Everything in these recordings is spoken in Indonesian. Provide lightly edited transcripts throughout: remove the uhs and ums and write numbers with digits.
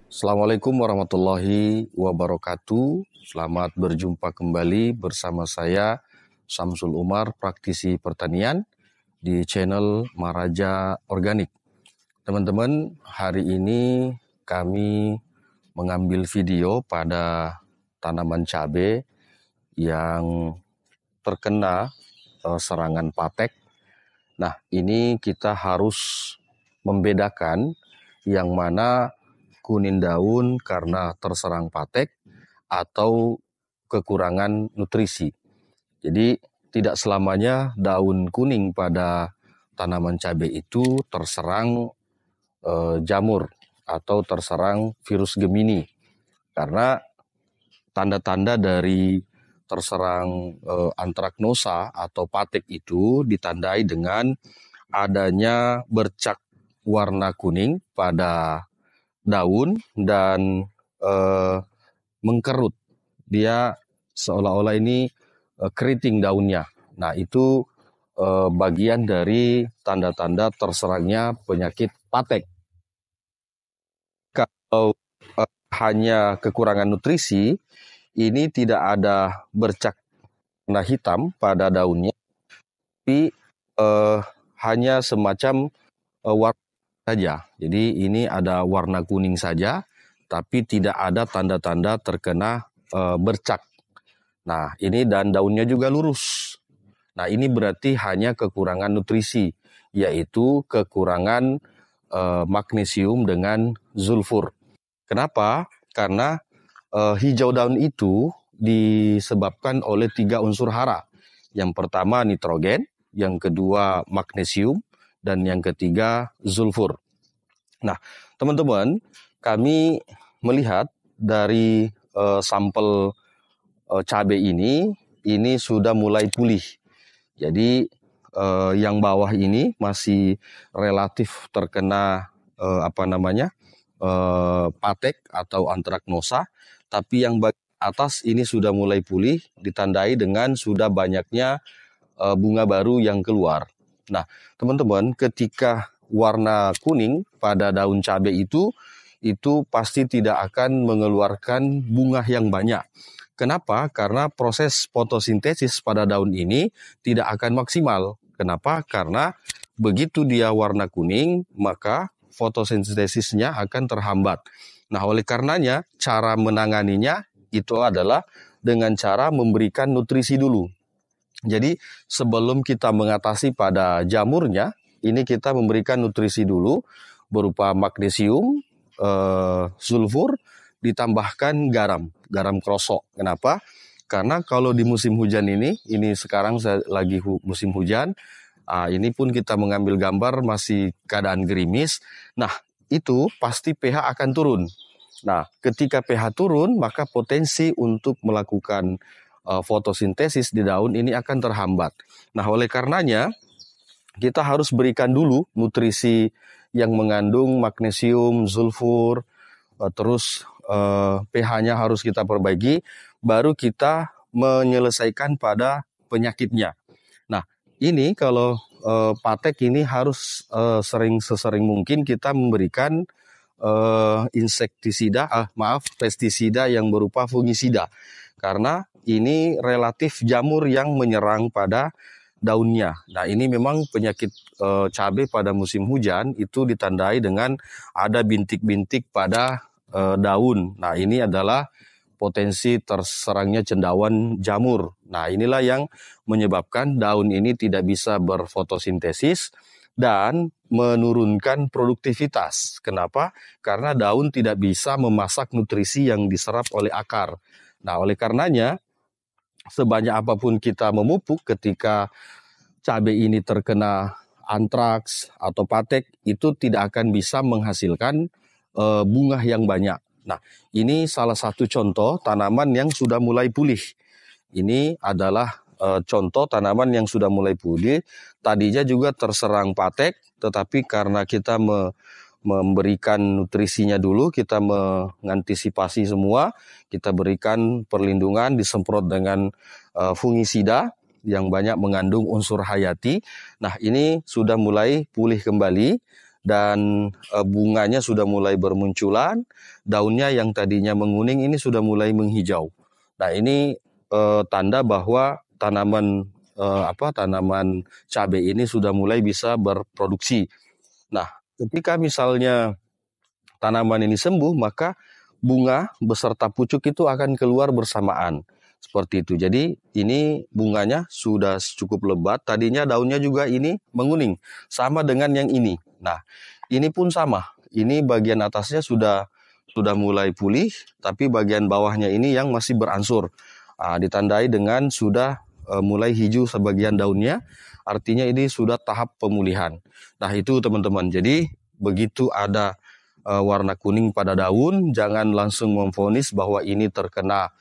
Assalamualaikum warahmatullahi wabarakatuh. Selamat berjumpa kembali bersama saya Samsul Umar, praktisi pertanian di channel Maraja Organik. Teman-teman, hari ini kami mengambil video pada tanaman cabai yang terkena serangan patek. Nah, ini kita harus membedakan yang mana kuning daun karena terserang patek atau kekurangan nutrisi. Jadi tidak selamanya daun kuning pada tanaman cabai itu terserang jamur atau terserang virus Gemini. Karena tanda-tanda dari terserang antraknosa atau patek itu ditandai dengan adanya bercak warna kuning pada daun dan mengkerut. Dia seolah-olah ini keriting daunnya. Nah, itu bagian dari tanda-tanda terserangnya penyakit patek. Kalau hanya kekurangan nutrisi, ini tidak ada bercak warna hitam pada daunnya, tapi hanya semacam warna saja. Jadi ini ada warna kuning saja, tapi tidak ada tanda-tanda terkena bercak. Nah, ini dan daunnya juga lurus. Nah, ini berarti hanya kekurangan nutrisi, yaitu kekurangan magnesium dengan sulfur. Kenapa? Karena hijau daun itu disebabkan oleh 3 unsur hara. Yang pertama nitrogen, yang kedua magnesium, dan yang ketiga sulfur. Nah, teman-teman, kami melihat dari sampel cabai ini sudah mulai pulih. Jadi yang bawah ini masih relatif terkena patek atau antraknosa, tapi yang bagian atas ini sudah mulai pulih, ditandai dengan sudah banyaknya bunga baru yang keluar. Nah, teman-teman, ketika warna kuning pada daun cabai itu pasti tidak akan mengeluarkan bunga yang banyak. Kenapa? Karena proses fotosintesis pada daun ini tidak akan maksimal. Kenapa? Karena begitu dia warna kuning, maka fotosintesisnya akan terhambat. Nah, oleh karenanya, cara menanganinya itu adalah dengan cara memberikan nutrisi dulu. Jadi sebelum kita mengatasi pada jamurnya, ini kita memberikan nutrisi dulu berupa magnesium, sulfur, ditambahkan garam krosok. Kenapa? Karena kalau di musim hujan ini sekarang lagi musim hujan, ini pun kita mengambil gambar masih keadaan gerimis. Nah, itu pasti pH akan turun. Nah, ketika pH turun, maka potensi untuk melakukan fotosintesis di daun ini akan terhambat. Nah, oleh karenanya kita harus berikan dulu nutrisi yang mengandung magnesium, sulfur, terus pH-nya harus kita perbaiki, baru kita menyelesaikan pada penyakitnya. Nah, ini kalau patek ini harus sesering mungkin kita memberikan pestisida yang berupa fungisida. Karena ini relatif jamur yang menyerang pada daunnya. Nah, ini memang penyakit cabai pada musim hujan itu ditandai dengan ada bintik-bintik pada daun. Nah, ini adalah potensi terserangnya cendawan jamur. Nah, inilah yang menyebabkan daun ini tidak bisa berfotosintesis dan menurunkan produktivitas. Kenapa? Karena daun tidak bisa memasak nutrisi yang diserap oleh akar. Nah, oleh karenanya, sebanyak apapun kita memupuk ketika cabai ini terkena antraks atau patek, itu tidak akan bisa menghasilkan bunga yang banyak. Nah, ini salah satu contoh tanaman yang sudah mulai pulih. Ini adalah contoh tanaman yang sudah mulai pulih. Tadinya juga terserang patek, tetapi karena kita memberikan nutrisinya dulu, kita mengantisipasi semua, kita berikan perlindungan, disemprot dengan fungisida yang banyak mengandung unsur hayati. Nah, ini sudah mulai pulih kembali dan bunganya sudah mulai bermunculan, daunnya yang tadinya menguning ini sudah mulai menghijau. Nah, ini tanda bahwa tanaman tanaman cabai ini sudah mulai bisa berproduksi. Nah, ketika misalnya tanaman ini sembuh, maka bunga beserta pucuk itu akan keluar bersamaan. Seperti itu. Jadi ini bunganya sudah cukup lebat. Tadinya daunnya juga ini menguning. Sama dengan yang ini. Nah, ini pun sama. Ini bagian atasnya sudah mulai pulih. Tapi bagian bawahnya ini yang masih beransur. Ditandai dengan sudah mulai hijau sebagian daunnya. Artinya ini sudah tahap pemulihan. Nah, itu teman-teman. Jadi begitu ada warna kuning pada daun, jangan langsung memvonis bahwa ini terkena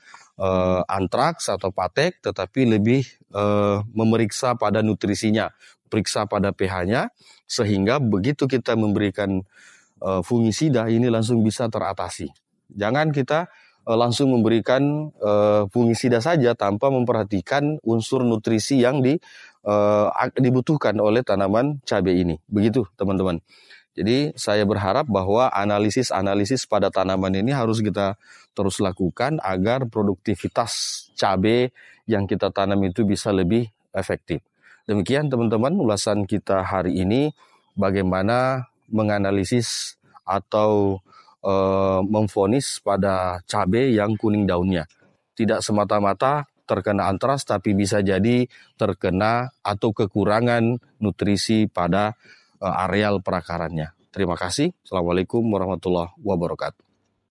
antraks atau patek, tetapi lebih memeriksa pada nutrisinya, periksa pada pH-nya, sehingga begitu kita memberikan fungisida ini langsung bisa teratasi. Jangan kita langsung memberikan fungisida saja tanpa memperhatikan unsur nutrisi yang dibutuhkan oleh tanaman cabai ini. Begitu teman-teman. Jadi saya berharap bahwa analisis pada tanaman ini harus kita terus lakukan agar produktivitas cabai yang kita tanam itu bisa lebih efektif. Demikian teman-teman ulasan kita hari ini, bagaimana menganalisis atau memvonis pada cabai yang kuning daunnya. Tidak semata-mata terkena antraks, tapi bisa jadi terkena atau kekurangan nutrisi pada areal perakarannya. Terima kasih. Assalamualaikum warahmatullahi wabarakatuh.